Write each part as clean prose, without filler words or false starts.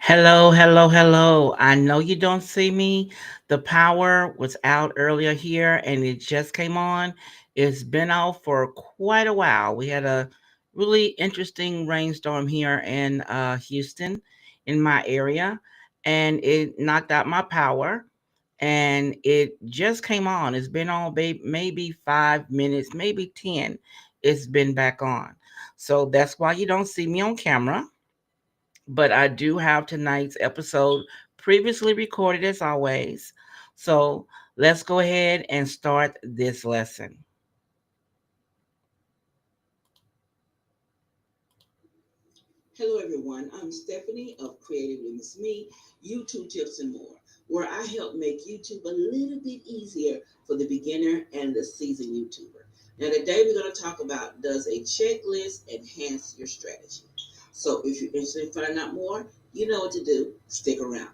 Hello, hello, hello. I know you don't see me. The power was out earlier here and it just came on. It's been out for quite a while. We had a really interesting rainstorm here in Houston, in my area, and it knocked out my power and it just came on. It's been on maybe 5 minutes, maybe 10. It's been back on. So that's why you don't see me on camera, but I do have tonight's episode previously recorded as always. So let's go ahead and start this lesson. Hello, everyone. I'm Stephanie of Creative Limits Me, YouTube Tips and More, where I help make YouTube a little bit easier for the beginner and the seasoned YouTuber. Now, today we're going to talk about, does a checklist enhance your strategy? So, if you're interested in finding out more, you know what to do. Stick around.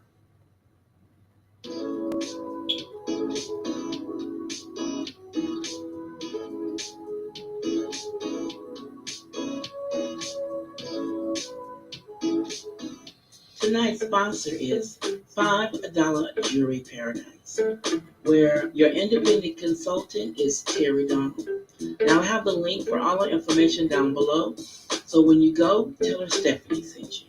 Tonight's sponsor is $5 Jewelry Paradise, where your independent consultant is Terry Donald. Now, I have the link for all the information down below. So when you go, tell her Stephanie sent you.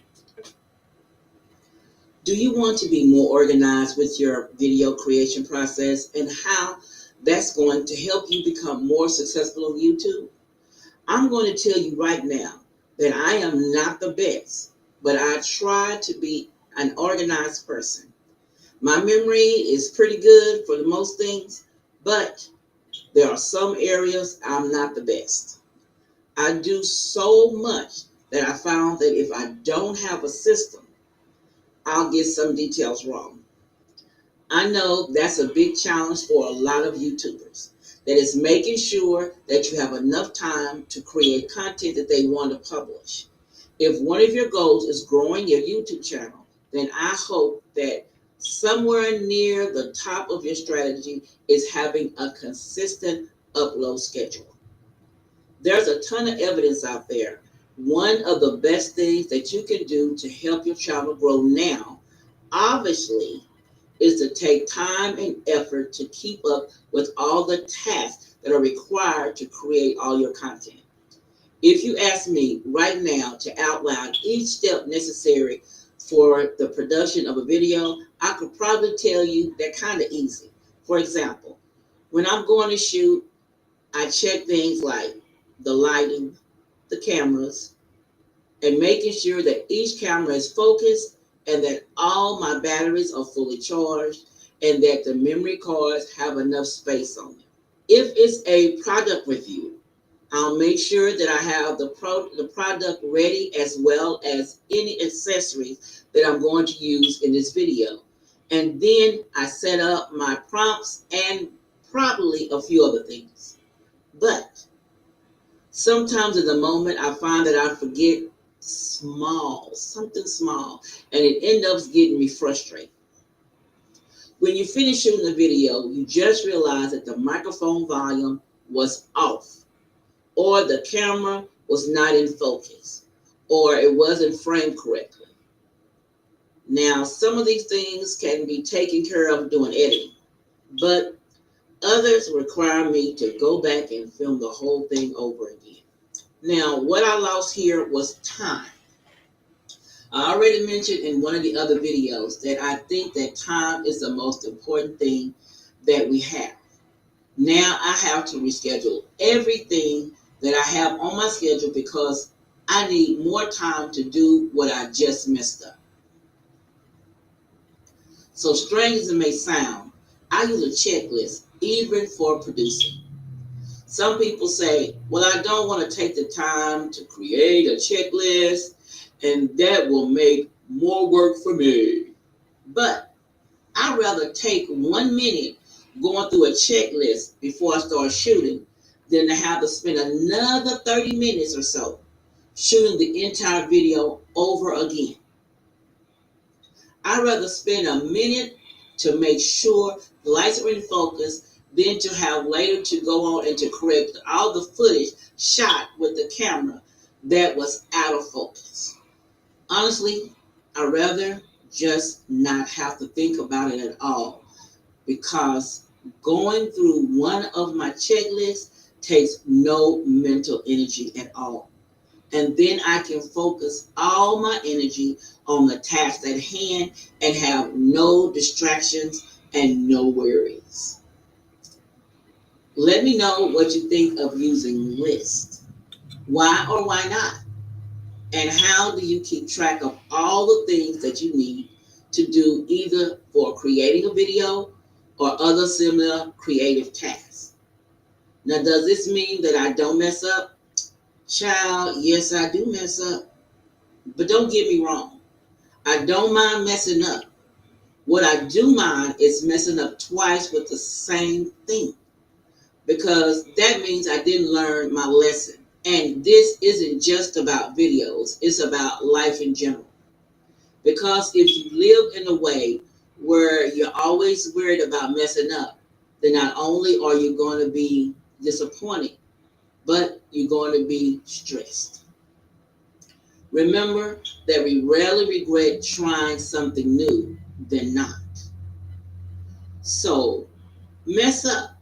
Do you want to be more organized with your video creation process and how that's going to help you become more successful on YouTube? I'm going to tell you right now that I am not the best, but I try to be an organized person. My memory is pretty good for the most things, but there are some areas I'm not the best. I do so much that I found that if I don't have a system, I'll get some details wrong. I know that's a big challenge for a lot of YouTubers. That is making sure that you have enough time to create content that they want to publish. If one of your goals is growing your YouTube channel, then I hope that somewhere near the top of your strategy is having a consistent upload schedule. There's a ton of evidence out there. One of the best things that you can do to help your channel grow now, obviously, is to take time and effort to keep up with all the tasks that are required to create all your content. If you ask me right now to outline each step necessary for the production of a video, I could probably tell you they're kind of easy. For example, when I'm going to shoot, I check things like the lighting, the cameras, and making sure that each camera is focused and that all my batteries are fully charged and that the memory cards have enough space on them. If it's a product review, I'll make sure that I have the product ready as well as any accessories that I'm going to use in this video. And then I set up my prompts and probably a few other things. But sometimes in the moment, I find that I forget something small, and it ends up getting me frustrated. When you finish shooting the video, you just realize that the microphone volume was off, or the camera was not in focus, or it wasn't framed correctly. Now, some of these things can be taken care of doing editing, but others require me to go back and film the whole thing over again. Now, what I lost here was time. I already mentioned in one of the other videos that I think that time is the most important thing that we have. Now I have to reschedule everything that I have on my schedule because I need more time to do what I just messed up. So strange as it may sound, I use a checklist even for producing. Some people say, well, I don't want to take the time to create a checklist and that will make more work for me. But I'd rather take 1 minute going through a checklist before I start shooting than to have to spend another 30 minutes or so shooting the entire video over again. I'd rather spend a minute to make sure the lights are in focus than to have later to go on and to correct all the footage shot with the camera that was out of focus. Honestly, I'd rather just not have to think about it at all, because going through one of my checklists takes no mental energy at all. And then I can focus all my energy on the task at hand and have no distractions and no worries. Let me know what you think of using lists. Why or why not? And how do you keep track of all the things that you need to do, either for creating a video or other similar creative tasks? Now, does this mean that I don't mess up? Child, yes, I do mess up. But don't get me wrong. I don't mind messing up. What I do mind is messing up twice with the same thing, because that means I didn't learn my lesson. And this isn't just about videos, it's about life in general. Because if you live in a way where you're always worried about messing up, then not only are you going to be disappointed, but you're going to be stressed. Remember that we rarely regret trying something new than not. So, mess up,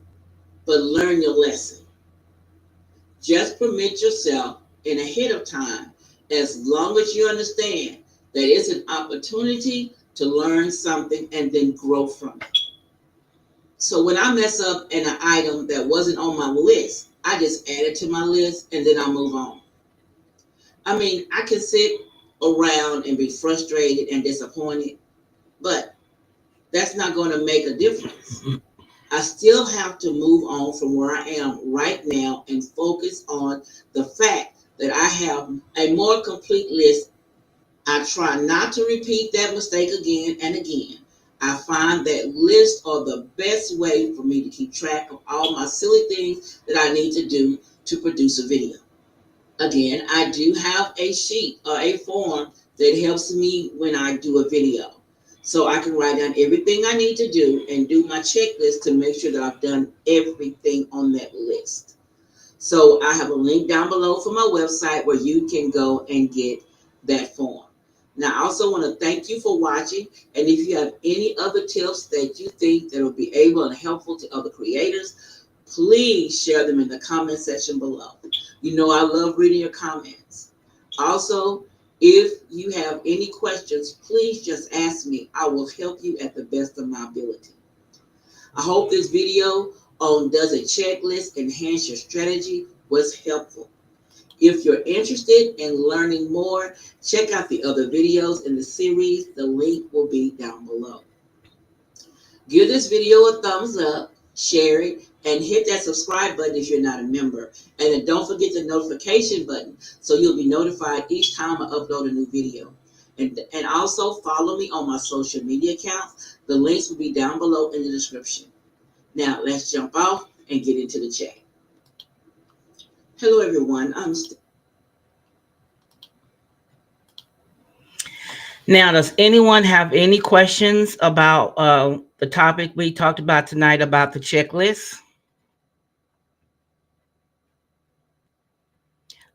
but learn your lesson. Just permit yourself in ahead of time, as long as you understand that it's an opportunity to learn something and then grow from it. So when I mess up in an item that wasn't on my list, I just add it to my list and then I move on. I mean, I can sit around and be frustrated and disappointed, but that's not going to make a difference. I still have to move on from where I am right now and focus on the fact that I have a more complete list. I try not to repeat that mistake again and again. I find that lists are the best way for me to keep track of all my silly things that I need to do to produce a video. Again, I do have a sheet or a form that helps me when I do a video. So I can write down everything I need to do and do my checklist to make sure that I've done everything on that list. So I have a link down below for my website where you can go and get that form. Now, I also want to thank you for watching. And if you have any other tips that you think that will be able and helpful to other creators, please share them in the comment section below. You know I love reading your comments. Also, if you have any questions, please just ask me. I will help you at the best of my ability. I hope this video on does a checklist enhance your strategy was helpful. If you're interested in learning more, check out the other videos in the series. The link will be down below. Give this video a thumbs up, share it, and hit that subscribe button if you're not a member. And then don't forget the notification button so you'll be notified each time I upload a new video. And also follow me on my social media accounts. The links will be down below in the description. Now let's jump off and get into the chat. Hello everyone. Now, does anyone have any questions about the topic we talked about tonight about the checklist?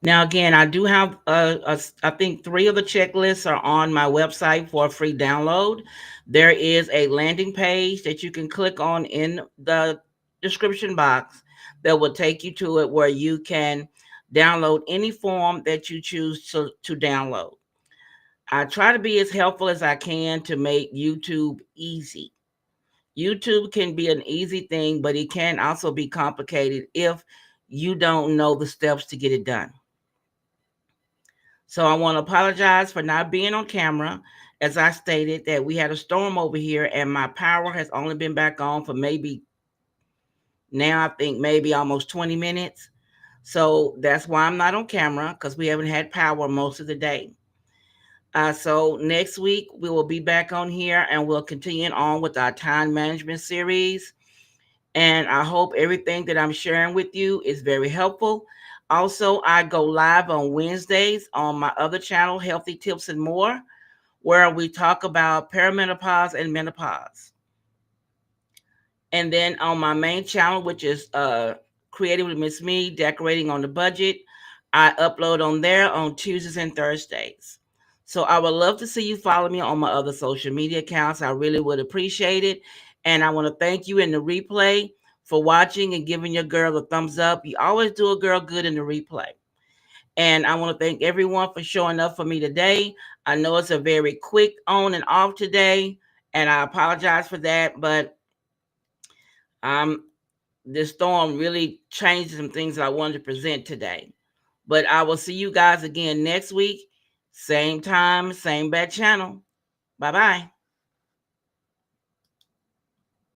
Now, again, I do have, I think 3 of the checklists are on my website for a free download. There is a landing page that you can click on in the description box that will take you to it, where you can download any form that you choose to download. I try to be as helpful as I can to make YouTube easy. YouTube can be an easy thing, but it can also be complicated if you don't know the steps to get it done. So I want to apologize for not being on camera. As I stated, that we had a storm over here and my power has only been back on for maybe almost 20 minutes. So that's why I'm not on camera, because we haven't had power most of the day. So next week we will be back on here and we'll continue on with our time management series. And I hope everything that I'm sharing with you is very helpful. Also, I go live on Wednesdays on my other channel, Healthy Tips and More, where we talk about perimenopause and menopause. And then on my main channel, which is Creating with Miss Me, Decorating on the Budget, I upload on there on Tuesdays and Thursdays. So I would love to see you follow me on my other social media accounts. I really would appreciate it. And I want to thank you in the replay for watching and giving your girl a thumbs up. You always do a girl good in the replay. And I want to thank everyone for showing up for me today. I know it's a very quick on and off today, and I apologize for that, but this storm really changed some things that I wanted to present today. But I will see you guys again next week, same time, same bad channel. Bye bye.